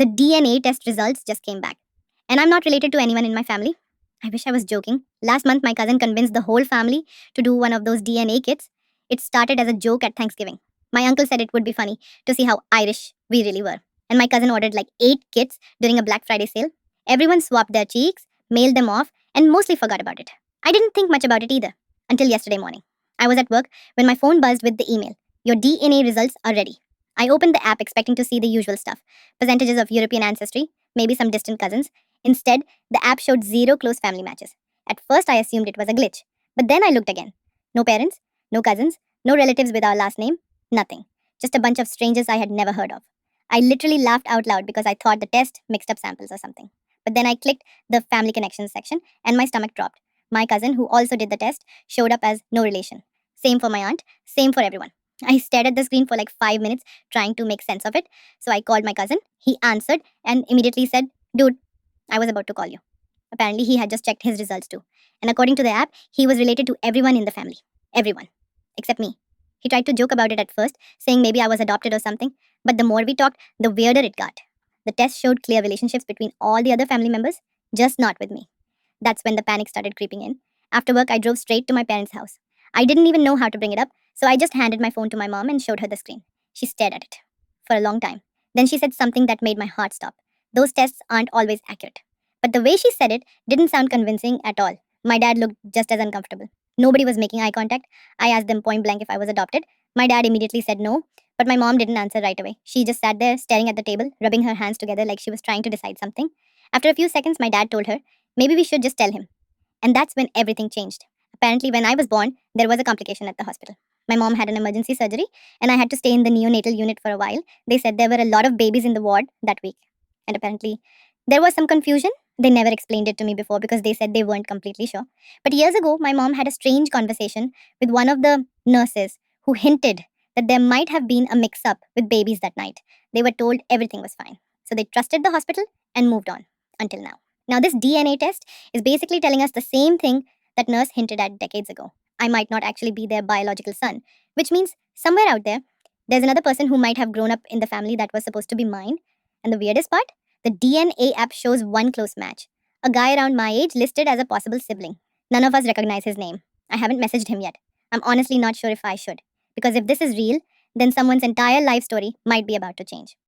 The DNA test results just came back. And I'm not related to anyone in my family. I wish I was joking. Last month, my cousin convinced the whole family to do one of those DNA kits. It started as a joke at Thanksgiving. My uncle said it would be funny to see how Irish we really were. And my cousin ordered like 8 kits during a Black Friday sale. Everyone swapped their cheeks, mailed them off, and mostly forgot about it. I didn't think much about it either until yesterday morning. I was at work when my phone buzzed with the email. Your DNA results are ready. I opened the app expecting to see the usual stuff, percentages of European ancestry, maybe some distant cousins. Instead, the app showed 0 close family matches. At first, I assumed it was a glitch, but then I looked again. No parents, no cousins, no relatives with our last name, nothing. Just a bunch of strangers I had never heard of. I literally laughed out loud because I thought the test mixed up samples or something. But then I clicked the family connections section and my stomach dropped. My cousin, who also did the test, showed up as no relation. Same for my aunt, same for everyone. I stared at the screen for like 5 minutes trying to make sense of it. So I called my cousin. He answered and immediately said, Dude, I was about to call you. Apparently, he had just checked his results too. And according to the app, he was related to everyone in the family. Everyone. Except me. He tried to joke about it at first, saying maybe I was adopted or something. But the more we talked, the weirder it got. The test showed clear relationships between all the other family members, just not with me. That's when the panic started creeping in. After work, I drove straight to my parents' house. I didn't even know how to bring it up, so I just handed my phone to my mom and showed her the screen. She stared at it for a long time. Then she said something that made my heart stop. Those tests aren't always accurate. But the way she said it didn't sound convincing at all. My dad looked just as uncomfortable. Nobody was making eye contact. I asked them point blank if I was adopted. My dad immediately said no, but my mom didn't answer right away. She just sat there staring at the table, rubbing her hands together like she was trying to decide something. After a few seconds, my dad told her, maybe we should just tell him. And that's when everything changed. Apparently, when I was born, there was a complication at the hospital. My mom had an emergency surgery, and I had to stay in the neonatal unit for a while. They said there were a lot of babies in the ward that week. And apparently, there was some confusion. They never explained it to me before because they said they weren't completely sure. But years ago, my mom had a strange conversation with one of the nurses who hinted that there might have been a mix up with babies that night. They were told everything was fine. So they trusted the hospital and moved on until now. Now, this DNA test is basically telling us the same thing that nurse hinted at decades ago. I might not actually be their biological son, which means somewhere out there, there's another person who might have grown up in the family that was supposed to be mine. And the weirdest part? The DNA app shows one close match. A guy around my age listed as a possible sibling. None of us recognize his name. I haven't messaged him yet. I'm honestly not sure if I should. Because if this is real, then someone's entire life story might be about to change.